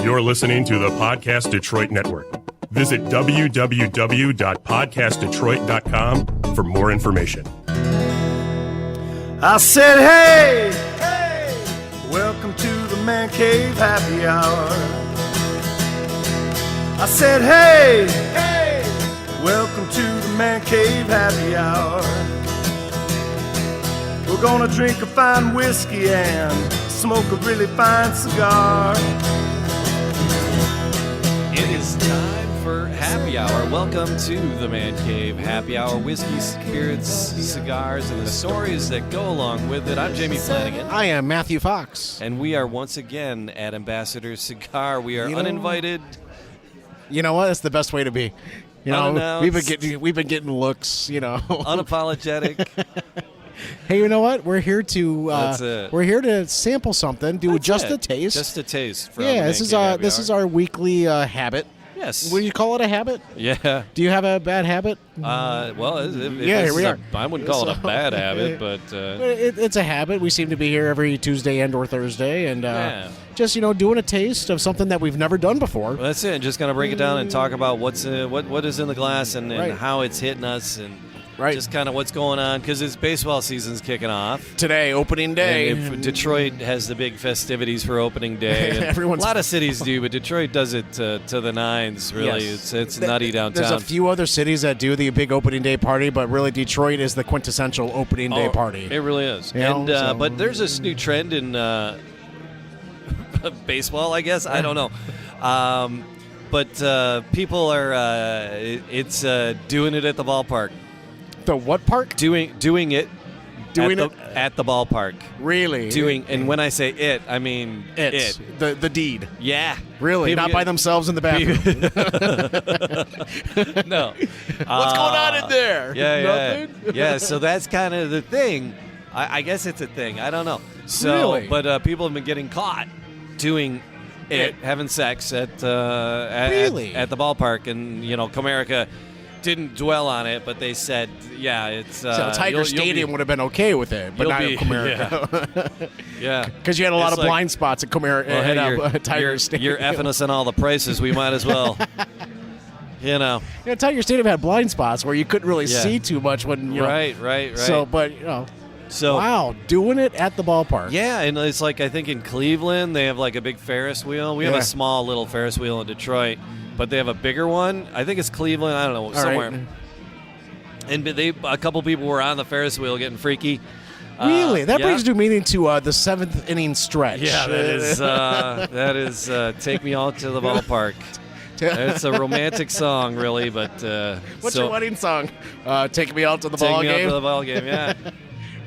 You're listening to the Podcast Detroit Network. Visit www.podcastdetroit.com for more information. I said, hey, welcome to the Man Cave Happy Hour. I said, hey, welcome to the Man Cave Happy Hour. We're gonna drink a fine whiskey and smoke a really fine cigar. It is time for happy hour. Welcome to the Man Cave Happy Hour. Whiskey, spirits, cigars, and the stories that go along with it. I'm Jamie Flanagan. I am Matthew Fox. And we are once again at Ambassador Cigar. We are uninvited. You know what? That's the best way to be. You know, unannounced. we've been getting looks. You know, Unapologetic. Hey, you know what? We're here to That's it. we're here to sample something. Do That's just it. a taste. Just a taste. From Yeah, the this Man is Cave Happy this Hour. is our weekly habit. Yes. Would you call it a habit? Yeah. Do you have a bad habit? Well, Here we are. I wouldn't call it a bad habit, but It's a habit. We seem to be here every Tuesday and or Thursday, and Yeah. just doing a taste of something that we've never done before. well, that's it. Just gonna break it down and talk about what is in the glass and Right. how it's hitting us and Right. just kind of what's going on because it's baseball season's kicking off. Today, opening day. And if Detroit has the big festivities for opening day. And Everyone's- a lot of cities do, but Detroit does it to the nines. Really, Yes. it's nutty downtown. There's a few other cities that do the big opening day party, but really Detroit is the quintessential opening day party. It really is. You know, And so- but there's this new trend in baseball, I guess. I don't know. But people are doing it at the ballpark. The what park? Doing it at the ballpark. Really? And when I say it, I mean it. The deed. Yeah. Really? People Not by get- themselves in the bathroom. No. What's going on in there? Yeah. Nothing? Yeah, so that's kind of the thing. I guess it's a thing. I don't know. So, Really? But people have been getting caught doing it, having sex at Really? at the ballpark, and Comerica didn't dwell on it, but they said, yeah, it's So Tiger Stadium would have been okay with it, but you'll not be- at Comerica. Yeah. Because you had a lot It's of like, blind spots at Comerica well, hey, at Tiger you're Stadium. effing us on all the prices. We might as well, Tiger Stadium had blind spots where you couldn't really Yeah. see too much when you know. Right. So, but So wow, doing it at the ballpark. yeah, and it's like I think in Cleveland they have like a big Ferris wheel. We have Yeah. a small little Ferris wheel in Detroit, but they have a bigger one. I think it's Cleveland. I don't know, somewhere. Right. And a couple people were on the Ferris wheel getting freaky. Really? That yeah. brings new meaning to the seventh inning stretch. Yeah, that is Take Me Out to the Ballpark. It's a romantic song, really, but What's your wedding song? Take me out to the Take ball Me game. Out to the Ball Game, yeah.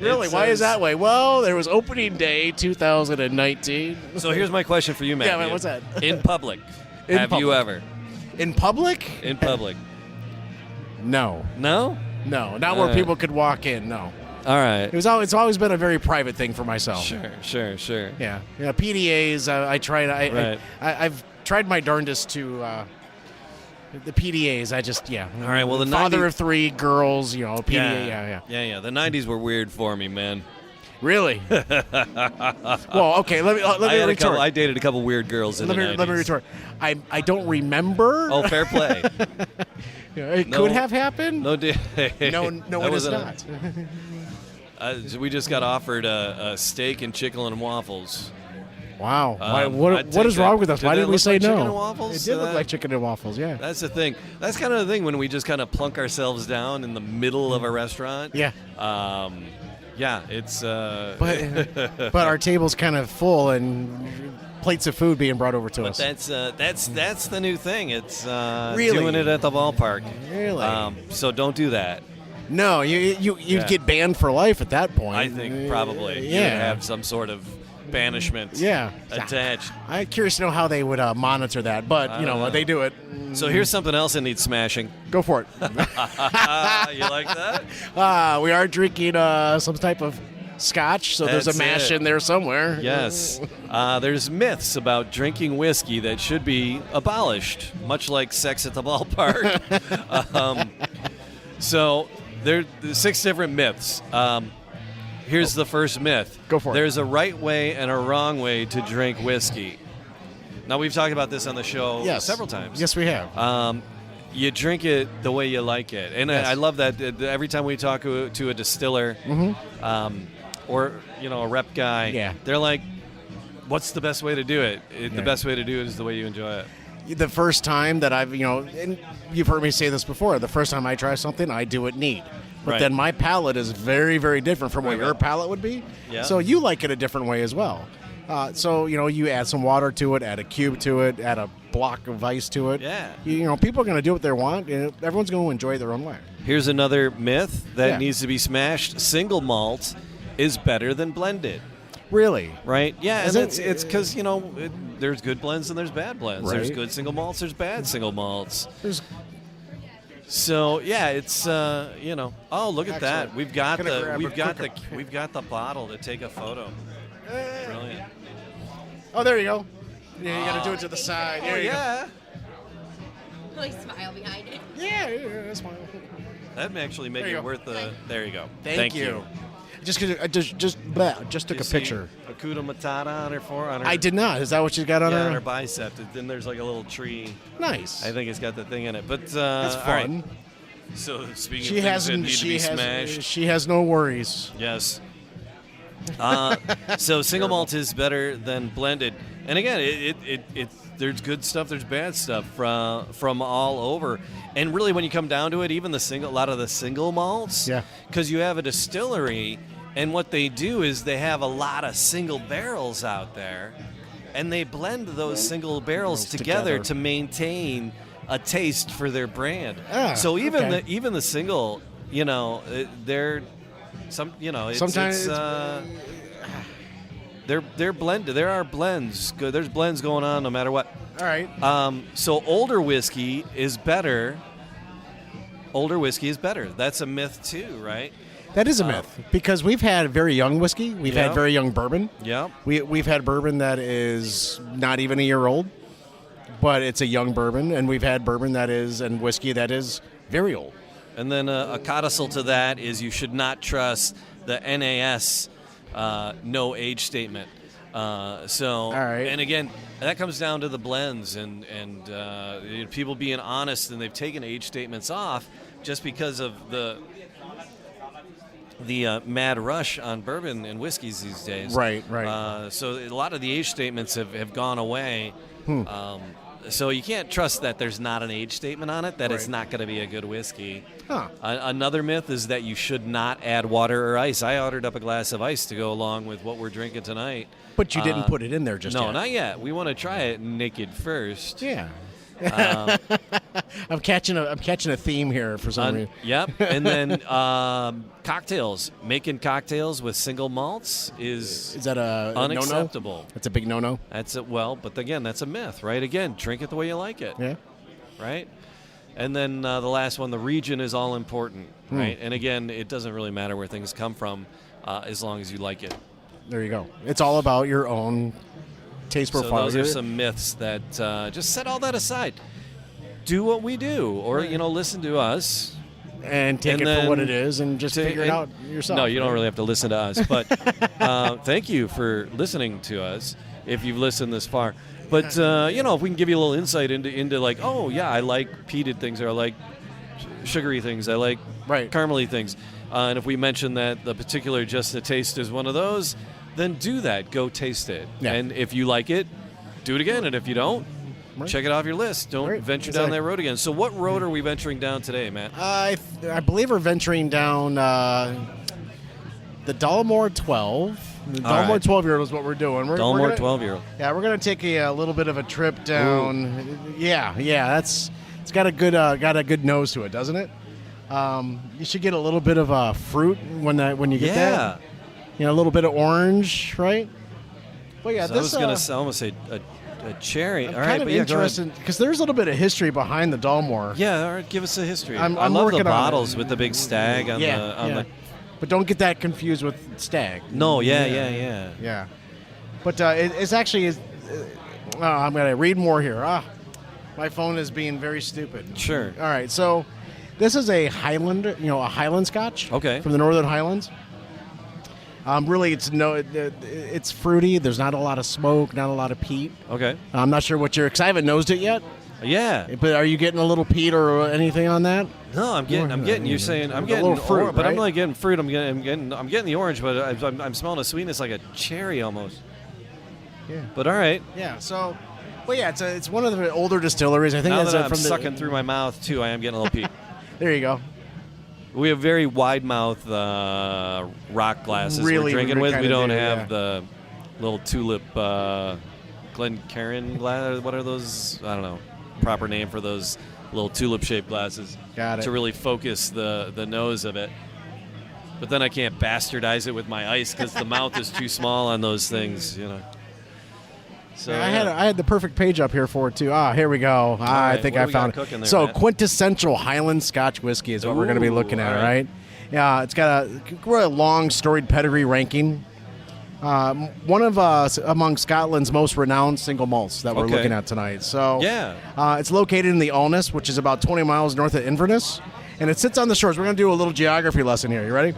Really? Why is that way? Well, there was opening day 2019. So here's my question for you, Matthew. man, what's that? In public, In have you public. ever? In public? In public. No. No? No, not where people could walk in. No. All right. It's always been a very private thing for myself. Sure. Yeah. PDAs. I tried. Right. I've tried my darndest to. The PDAs. I just All right, well, the father 90s of three PDA. Yeah. Yeah. The 90s were weird for me, man. Really? Well, okay. Let me retort. I dated a couple weird girls in the 90s. Let me retort. I don't remember. Oh, fair play. It No. could have happened. No, No, it is not. We just got offered a steak and chicken and waffles. Wow. I'd What take is wrong with us? Did Why that did we look say like no? chicken and waffles? It did look like chicken and waffles. Yeah. That's the thing. That's kind of the thing when we just kind of plunk ourselves down in the middle of a restaurant. Yeah. Yeah, it's. But our table's kind of full and plates of food being brought over to us. That's the new thing. It's Really? doing it at the ballpark. Really? So don't do that. No, you'd Yeah. get banned for life at that point. I think probably Yeah. you'd have some sort of banishment Yeah. attached. I'm curious to know how they would monitor that, but I don't know. they do it. So here's something else that needs smashing. Go for it. You like that? We are drinking some type of scotch, so there's a That's mash it. in there somewhere. Yes. There's myths about drinking whiskey that should be abolished, much like sex at the ballpark. So there's 6 different myths. Here's the first myth. Go for it. There's a right way and a wrong way to drink whiskey. Now, we've talked about this on the show Yes. several times. Yes, we have. You drink it the way you like it. And Yes. I love that every time we talk to a distiller or, a rep guy, Yeah. they're like, what's the best way to do it? The Yeah. best way to do it is the way you enjoy it. The first time that I've, and you've heard me say this before, the first time I try something, I do it neat. But Right. then my palate is very, very different from what Right, your right. palate would be. Yeah. So you like it a different way as well. So, you add some water to it, add a cube to it, add a block of ice to it. Yeah. People are going to do what they want, and everyone's going to enjoy it their own way. Here's another myth that Yeah. needs to be smashed. Single malt is better than blended. Really? Right? Yeah, Is and it- it's because, there's good blends and there's bad blends. There's Right. good single malts, there's bad single malts. There's So yeah, it's oh, look at that. Excellent. We've got Gonna grab a quick- we've got the bottle to take a photo. Brilliant. Oh, there you go. Yeah, you got to do it to the side. There you yeah. Like smile behind it. go. Yeah, that's fine. That may actually make There you it go. worth the. There you go. Thank you. Just 'cause I just took You a see picture. Hakuna Matata on her I did not. Is that what you got on Yeah, her? on her bicep. Then there's like a little tree. Nice. I think it's got the thing in it. But That's all right. fun. So speaking She of things that hasn't. need to be smashed, She has no worries. yes. So single malt is better than blended, and again, it there's good stuff, there's bad stuff from all over, and really when you come down to it, even a lot of the single malts, Yeah. because you have a distillery, and what they do is they have a lot of single barrels out there, and they blend those single barrels together to maintain a taste for their brand. Ah, So even okay. the single, they're some, Sometimes they're blended. There are blends. There's blends going on no matter what. all right. So older whiskey is better. Older whiskey is better. That's a myth too, right? That is a myth because we've had very young whiskey. We've Yeah. had very young bourbon. Yeah. We've had bourbon that is not even a year old, but it's a young bourbon, and we've had bourbon and whiskey that is very old. And then a codicil to that is you should not trust the NAS no age statement. All right. And again, that comes down to the blends and people being honest, and they've taken age statements off just because of the mad rush on bourbon and whiskeys these days. Right. So a lot of the age statements have gone away. So you can't trust that there's not an age statement on it, that it's Right. not going to be a good whiskey. Huh. Another myth is that you should not add water or ice. I ordered up a glass of ice to go along with what we're drinking tonight. But you didn't put it in there just No, yet. not yet. We want to try it naked first. Yeah. I'm catching a theme here for some reason. Yep. And then cocktails. Making cocktails with single malts is Is that a unacceptable. No-no? That's a big no-no. That's it. Well, but again, that's a myth, right? Again, drink it the way you like it, Yeah. right? And then the last one, the region is all important, Hmm. right? And again, it doesn't really matter where things come from as long as you like it. There you go. It's all about your own taste So profile. those are some myths that just set all that aside. Do what we do, or listen to us. And take And it for what then it is and just figure it out yourself. No, you don't right? really have to listen to us, but thank you for listening to us if you've listened this far. But if we can give you a little insight into like, oh yeah, I like peated things, or I like sugary things, I like Right. caramely things, and if we mention that the particular just the taste is one of those, then do that. Go taste it, Yeah. and if you like it, do it again, and if you don't. Right. Check it off your list. Don't Right, venture down exactly. that road again. So what road are we venturing down today, Matt? I believe we're venturing down the Dalmore 12. The Dalmore right. 12-year-old is what we're doing. We're Dalmore gonna- 12-year-old. Yeah, we're going to take a little bit of a trip down. Yeah, it's got a good nose to it, doesn't it? You should get a little bit of fruit when you get that. A little bit of orange, right? Well, yeah, So I was this going to almost say a cherry. I'm All right, kind of but yeah, go ahead. interested because there's a little bit of history behind the Dalmore. Yeah, all right, give us a history. I'm I love working the on it. bottles with the big stag on the. But don't get that confused with stag. No, yeah. Yeah. But it's actually I'm going to read more here. My phone is being very stupid. Sure. All right, so this is a Highland, a Highland Scotch. Okay. From the Northern Highlands. Really, it's fruity. There's not a lot of smoke, not a lot of peat. Okay. I'm not sure what because I haven't nosed it yet. Yeah. But are you getting a little peat or anything on that? No, I'm getting. You're saying I'm A getting little fruit, but I'm right? not getting fruit. I'm getting the orange, but I'm smelling a sweetness like a cherry almost. Yeah. But all right. Yeah. So, well, yeah, it's one of the older distilleries. I think Now that's that I'm from sucking through my mouth too, I am getting a little peat. There you go. We have very wide mouth rock glasses Really, we're drinking we with. We kinda don't do, have yeah. the little tulip Glencairn glass. What are those? I don't know. Proper name for those little tulip-shaped glasses. Got it. To really focus the nose of it. But then I can't bastardize it with my ice because the mouth is too small on those things, you know. So Yeah, I had the perfect page up here for it too. Here we go. I right, think what do I we got found cooking it. there, So Matt? quintessential Highland Scotch whiskey is what we're going to be looking at, all right? right. Yeah, it's got a long storied pedigree ranking. One of among Scotland's most renowned single malts that we're Okay. looking at tonight. So Yeah. it's located in the Alness, which is about 20 miles north of Inverness, and it sits on the shores. We're going to do a little geography lesson here. You ready?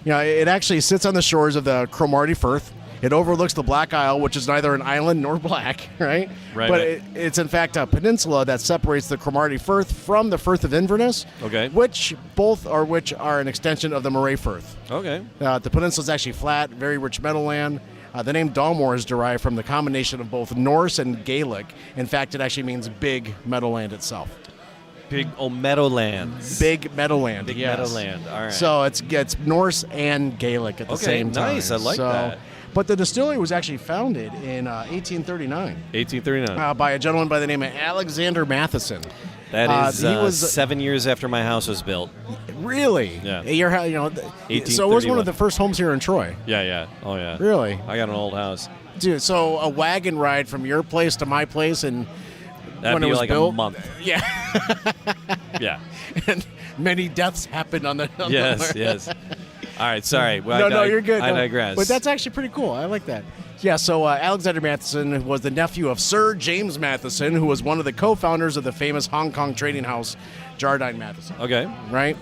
It actually sits on the shores of the Cromarty Firth. It overlooks the Black Isle, which is neither an island nor black, right? Right, But right. it's in fact a peninsula that separates the Cromarty Firth from the Firth of Inverness, Okay. which are an extension of the Moray Firth. Okay. The peninsula is actually flat, very rich meadowland. The name Dalmore is derived from the combination of both Norse and Gaelic. In fact, it actually means big meadowland itself. Big Meadowlands. Big meadowland. Big yes. Meadowland. All right. So it's Norse and Gaelic at the Okay, same time. nice. I like that. But the distillery was actually founded in 1839 1839. by a gentleman by the name of Alexander Matheson. That is he was 7 years after my house was built. really. Yeah. So it was one 1831. of the first homes here in Troy. Yeah, yeah. Oh, yeah. Really, I got an old house. dude. So a wagon ride from your place to my place, and That'd when be it was like built, a month. yeah, Yeah. and many deaths happened on the. On Yes, the, yes. All right, sorry. No, you're good. I No. digress. But that's actually pretty cool. I like that. Yeah, so Alexander Matheson was the nephew of Sir James Matheson, who was one of the co-founders of the famous Hong Kong trading house, Jardine Matheson. Okay. Right?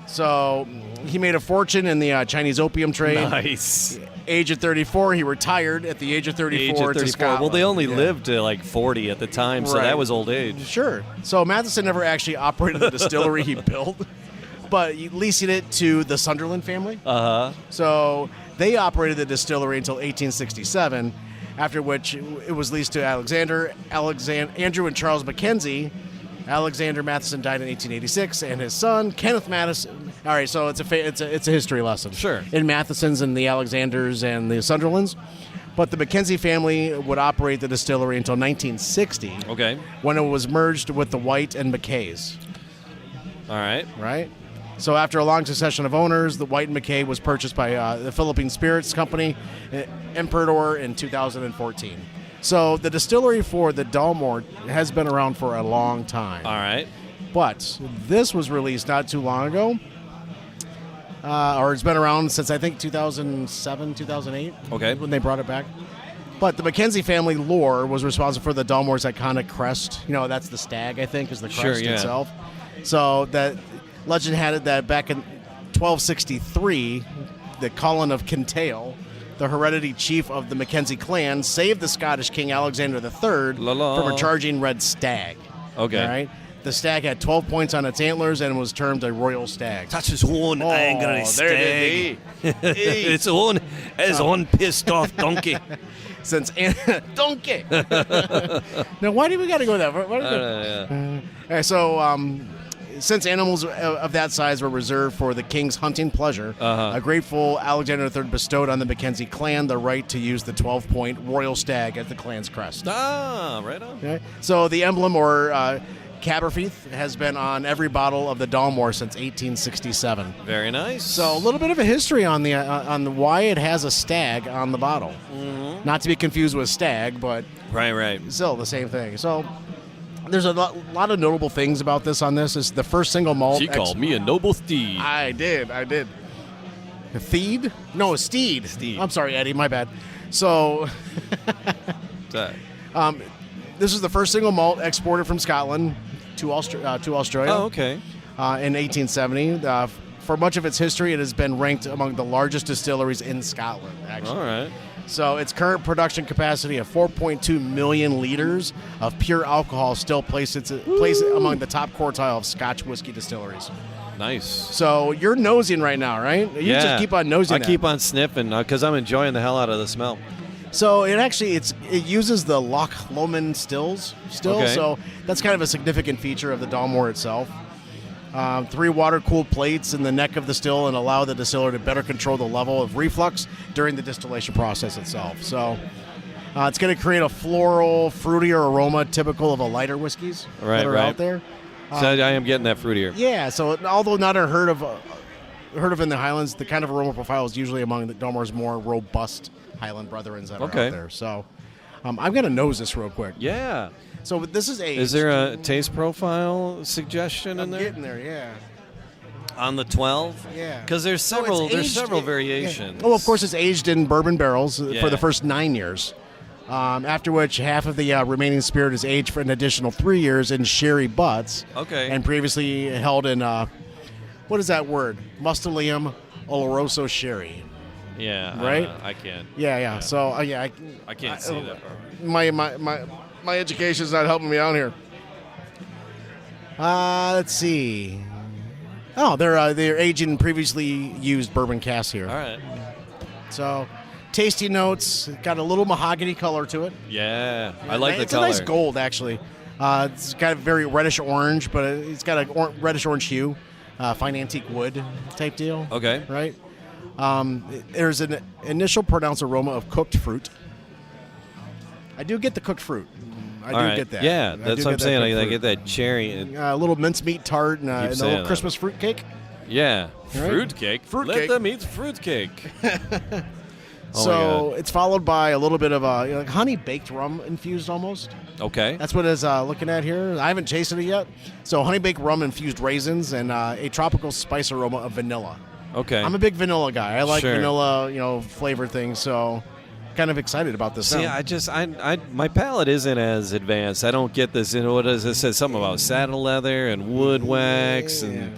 So he made a fortune in the Chinese opium trade. Nice. Age of 34, he retired at the age of 34 Age of to 34. Scotland. Well, they only Yeah. lived to like 40 at the time, so Right. that was old age. Sure. So Matheson never actually operated the distillery he built, but he leasing it to the Sunderland family. Uh-huh. So they operated the distillery until 1867, after which it was leased to Andrew and Charles Mackenzie. Alexander Matheson died in 1886, and his son Kenneth Matheson. All right, so it's a history lesson. Sure. In Mathesons and the Alexanders and the Sunderlands, but the Mackenzie family would operate the distillery until 1960, Okay. when it was merged with the White and McKays. All right. Right. So after a long succession of owners, the White and McKay was purchased by the Philippine Spirits Company, Emperador, in 2014. So the distillery for the Dalmore has been around for a long time. All right. But this was released not too long ago, or it's been around since I think 2007, 2008. Okay. When they brought it back. But the Mackenzie family lore was responsible for the Dalmore's iconic crest. That's the stag, I think, is the crest Sure, yeah. itself. So that legend had it that back in 1263, the Colin of Kintail, the hereditary chief of the Mackenzie clan, saved the Scottish King Alexander III La la. from a charging red stag. Okay. All right? The stag had 12 points on its antlers and was termed a royal stag. That's his own angry there it is. It's his own pissed off donkey. Since donkey. Now, why do we got to go that? Yeah. So, since animals of that size were reserved for the king's hunting pleasure, a grateful Alexander III bestowed on the Mackenzie clan the right to use the 12-point royal stag as the clan's crest. Ah, right on. Okay? So the emblem, or caberfeath, has been on every bottle of the Dalmore since 1867. Very nice. So a little bit of a history on the why it has a stag on the bottle. Mm-hmm. Not to be confused with stag, but Right. still the same thing. So there's a lot of notable things about this on this. It's the first single malt. She called me a noble steed. I did. A Theed? No, a steed. Steed. I'm sorry, Eddie. My bad. So this is the first single malt exported from Scotland to Australia. Oh, okay. In 1870. for much of its history, it has been ranked among the largest distilleries in Scotland, actually. All right. So its current production capacity of 4.2 million liters of pure alcohol still places it among the top quartile of Scotch whiskey distilleries. Nice. So you're nosing right now, right? You just keep on nosing. I keep on sniffing because I'm enjoying the hell out of the smell. So it uses the Loch Lomond stills still, Okay. so that's kind of a significant feature of the Dalmore itself. 3 water-cooled plates in the neck of the still and allow the distiller to better control the level of reflux during the distillation process itself. So it's going to create a floral, fruitier aroma typical of a lighter whiskeys that are out there. So I am getting that fruitier. Yeah, so although not unheard of in the Highlands, the kind of aroma profile is usually among the Dalmore's more robust Highland brethrens that are out there. So I'm going to nose this real quick. Yeah. So this is aged. Is there a taste profile suggestion in there? I'm getting there, yeah. On the 12? Yeah. Because there's So it's several aged- variations. Oh, of course, it's aged in bourbon barrels for the first 9 years. After which, half of the remaining spirit is aged for an additional 3 years in sherry butts. Okay. And previously held in, what is that word? Mustelium Oloroso sherry. Yeah. Right? I can't. Yeah. So, I can't see that part. My education's not helping me out here. Let's see. Oh, they're aging in previously used bourbon casks here. All right. So, tasty notes. Got a little mahogany color to it. Yeah. I like the It's color. a nice gold, actually. It's got a very reddish orange, but it's got a reddish orange hue. Fine antique wood type deal. Okay. Right? There's an initial pronounced aroma of cooked fruit. I do get the cooked fruit. I All do right. get that. Yeah, I do that's what I'm get that saying. cooked I fruit. get that cherry. And, A little mincemeat tart and a saying little that. Christmas fruit cake. yeah. Right? Fruitcake. Fruitcake. Let them eat fruitcake. Oh, So it's followed by a little bit of like honey baked rum infused almost. Okay. That's what it's looking at here. I haven't tasted it yet. So honey baked rum infused raisins and a tropical spice aroma of vanilla. Okay. I'm a big vanilla guy. I like Sure. vanilla, flavored things. So kind of excited about this. See, now. my palate isn't as advanced. I don't get this. What is it? Says something about saddle leather and wood wax, and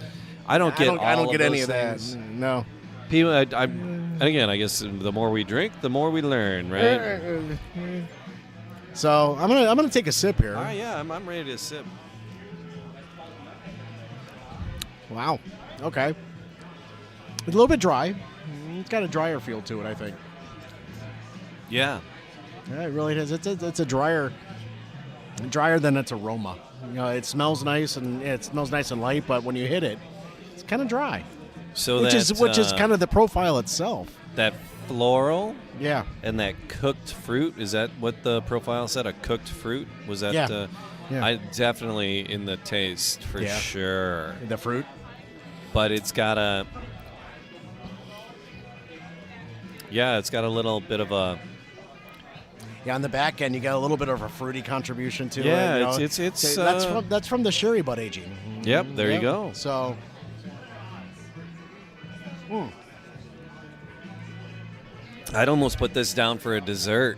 I don't get. I don't all get of any those of that. things. No. People, and again, I guess the more we drink, the more we learn, right? So I'm gonna take a sip here. All right, yeah, I'm ready to sip. Wow. Okay. It's a little bit dry. It's got a drier feel to it, I think. Yeah. Yeah, it really is. It's a drier than its aroma. It smells nice and light, but when you hit it, it's kind of dry. So Which is kind of the profile itself. that floral Yeah. and that cooked fruit. Is that what the profile said? A cooked fruit? Was that? Yeah. Yeah. I definitely in the taste for Yeah. sure. The fruit. But it's got a. Yeah, it's got a little bit of a. Yeah, on the back end, you got a little bit of a fruity contribution to Yeah, it. it's that's from the sherry butt aging. Yep, there you Yep. go. So, I'd almost put this down for a dessert.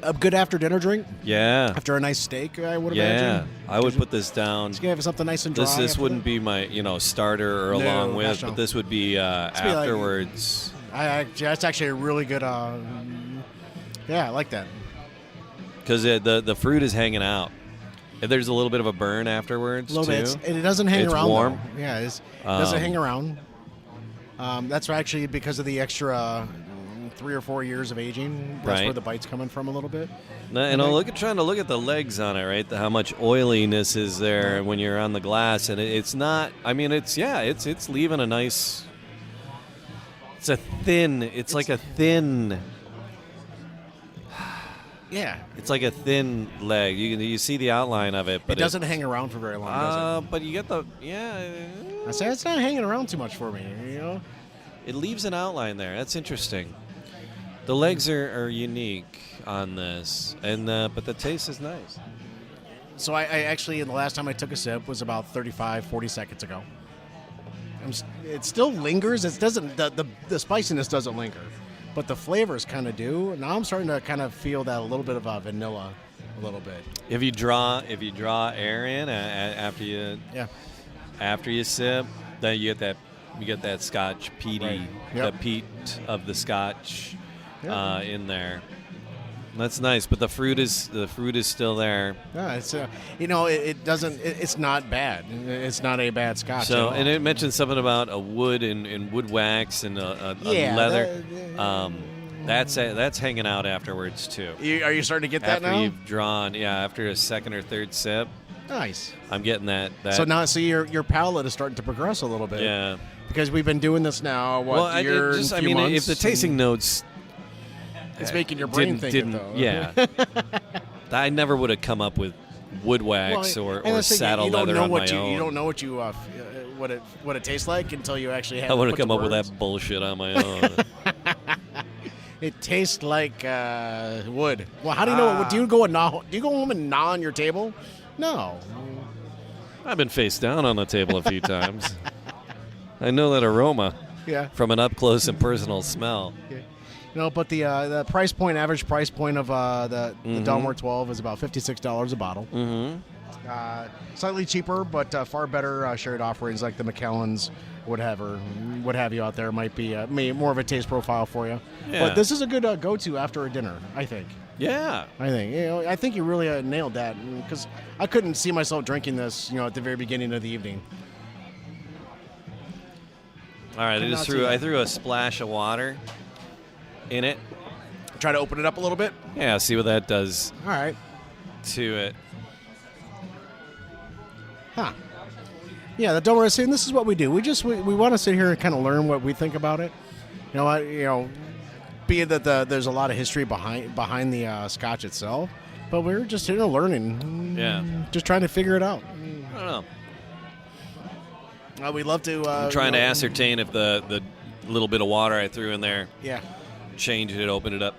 a good after dinner drink Yeah. after a nice steak, I would Yeah. imagine. I would put this down. You have something nice and dry. This after wouldn't that. be my starter or No, along with, gosh, no. but this would be be like- afterwards. That's actually a really good. Yeah, I like that. Because the fruit is hanging out. And there's a little bit of a burn afterwards A little too. bit. And it doesn't hang It's around. warm. Though. Yeah, it doesn't hang around. That's actually because of the extra 3 or 4 years of aging. That's Right. where the bite's coming from a little bit. And I'm trying to look at the legs on it, right? How much oiliness is there when you're on the glass, and it's not. I mean, it's leaving a nice. It's like a thin. Yeah. It's like a thin leg. You see the outline of it, but It doesn't hang around for very long, does But you get the it? I say it's not hanging around too much for me. It leaves an outline there. That's interesting. The legs are unique on this, and but the taste is nice. So I actually, the last time I took a sip was about 35, 40 seconds ago. It still lingers. It doesn't. The spiciness doesn't linger, but the flavors kind of do. Now I'm starting to kind of feel that a little bit of vanilla, a little bit. If you draw air in after you Yeah. after you sip, then you get that You get that Scotch peaty, Right. Yep. the peat of the Scotch Yep. in there. That's nice, but the fruit is still there. Yeah, it's it doesn't. It's not bad. It's not a bad Scotch. So, at all. and it mentioned something about a wood and wood wax and a Yeah, leather. that- That's hanging out afterwards too. Are you starting to get that After now? you've drawn, after a second or third sip, Nice. I'm getting that. So now, your palate is starting to progress a little bit. Yeah. Because we've been doing this now. What? Well, year and few months, if the tasting notes it's making your brain think it, though. Yeah. I never would have come up with wood wax Well, or and that's the thing, saddle you don't leather know on what my you, own. You don't know what you what it tastes like until you actually have. I would have put come the up with words. that bullshit on my own. It tastes like wood. Well, how do you know? Do you go home and gnaw on your table? No. I've been face down on the table a few times. I know that aroma Yeah. from an up close and personal smell. But the average price point of the Dalmore 12 is about $56 a bottle. Mm-hmm. Slightly cheaper, but far better shared offerings like the Macallans, what have you out there might be more of a taste profile for you. Yeah. But this is a good go-to after a dinner, I think. Yeah. I think you really nailed that because I couldn't see myself drinking this, at the very beginning of the evening. All right, I threw a splash of water in it. Try to open it up a little bit. Yeah, see what that does All right. to it. Huh. Yeah, the Dalmore is saying this is what we do. We want to sit here and kind of learn what we think about it. Being that there's a lot of history behind the Scotch itself, but we're just here learning. Yeah. Just trying to figure it out. I don't know. We'd love to. I'm trying to ascertain if the little bit of water I threw in there Yeah. changed it, opened it up.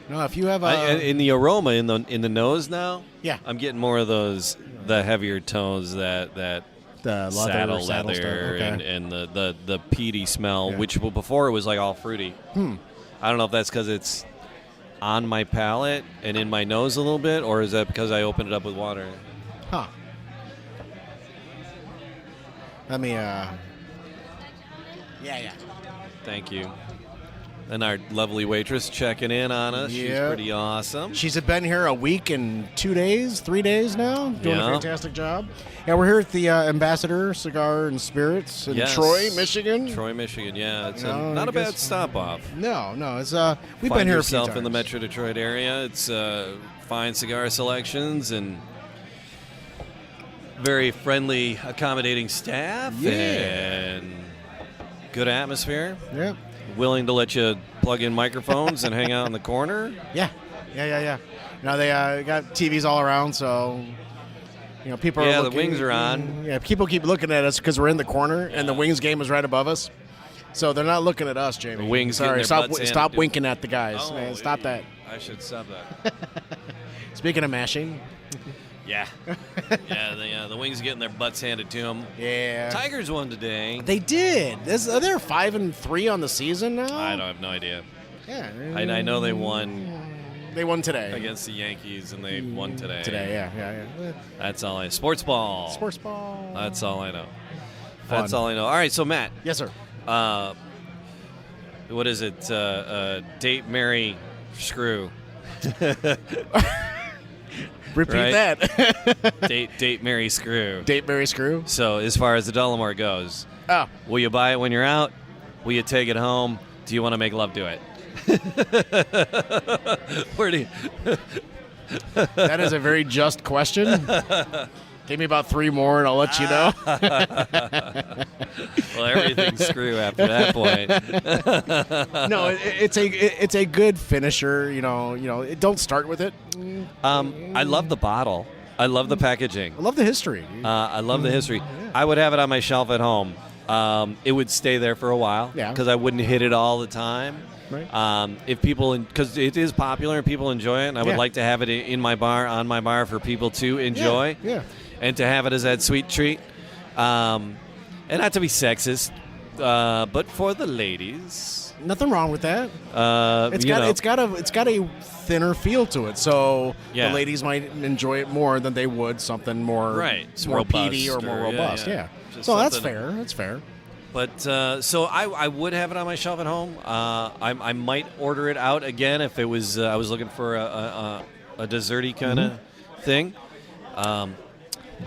No, if you have In the aroma in the nose now, Yeah. I'm getting more of the heavier tones that the saddle stuff. leather Okay. and the peaty smell, Yeah. which before it was like all fruity. I don't know if that's because it's on my palate and in my nose a little bit, or is that because I opened it up with water? Huh. Let me. Yeah. Thank you. And our lovely waitress checking in on us. She's Yeah. pretty awesome. She's been here a week and 2 days, 3 days now, doing Yeah. a fantastic job. Yeah, we're here at the Ambassador Cigar and Spirits in Yes. Troy, Michigan. Troy, Michigan. Yeah, it's No, not I a bad guess- stop off. No, it's we've Find been here a few yourself times. in the Metro Detroit area. It's fine cigar selections and very friendly, accommodating staff Yeah. and good atmosphere. Yeah. Willing to let you plug in microphones and hang out in the corner. Yeah. Now they got TVs all around, so people are Yeah, the looking. wings are on. Yeah, people keep looking at us because we're in the corner, and the Wings game is right above us. So they're not looking at us, Jamie. The Wings getting Sorry, their stop butts handed stop to- winking at the guys. Oh, Man, stop that. I should stop that. Speaking of mashing, Yeah. The Wings getting their butts handed to them. yeah, Tigers won today. they did. They're 5-3 on the season now. I don't have no idea. Yeah, I know they won They won today. against the Yankees, and they won today. Today, yeah. That's all I know. Sports ball. Sports ball. That's all I know. Fun. That's all I know. All right, so Matt, Yes, sir. what is it? Date, marry, screw. Repeat Right. that. Date, marry, screw. Date, marry, screw. So as far as the Dalmore goes, Oh, will you buy it when you're out? Will you take it home? Do you want to make love to it? Where do you? that is a very just question. Give me about 3 more, and I'll let you know. Well, everything's screw after that point. No, it's a good finisher. Don't start with it. I love the bottle. I love the packaging. I love the history. I love the history. I would have it on my shelf at home. It would stay there for a while Yeah. because I wouldn't hit it all the time. Right. If people, because it is popular and people enjoy it, and I would Yeah. like to have it in my bar, on my bar for people to enjoy. Yeah. And to have it as that sweet treat. And not to be sexist, but for the ladies. Nothing wrong with that. It's got a thinner feel to it, so Yeah. the ladies might enjoy it more than they would something more Right. more Robust peaty or more or- yeah, robust. yeah. Yeah. Just So that's something- fair. That's fair. But so I would have it on my shelf at home. I might order it out again if it was I was looking for a desserty kind of thing.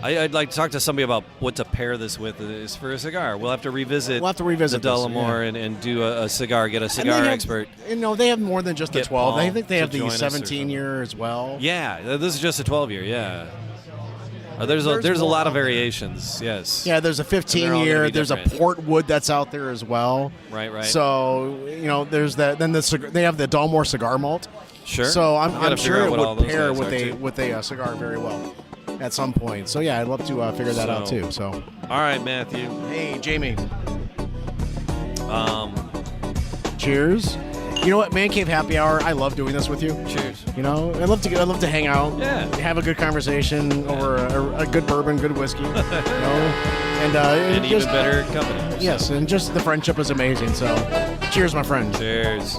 I'd like to talk to somebody about what to pair this with is for a cigar. We'll have to revisit. We'll have to revisit the this, Dalmore and do a cigar. Get a And cigar they have- expert. They have more than just the Get 12. I Paul think they have to the join us or 17-year as well. Yeah, this is just a 12-year. Yeah. There's a more lot of out there. variations. Yes. Yeah, there's a they're all gonna 15-year. be There's a different. Portwood that's out there as well. Right. So there's that. Then they have the Dalmore cigar malt. Sure. So We gotta I'm figure sure out it what all would those pair guys with are, a too. with a cigar very well at some point. So yeah, I'd love to figure that out too. So All right, Matthew. hey, Jamie. Cheers. You know what, Man Cave Happy Hour. I love doing this with you. Cheers. I love to hang out. Yeah. Have a good conversation over a good bourbon, good whiskey. And And even just, better company. Yes, and just the friendship is amazing. So, cheers, my friend. Cheers.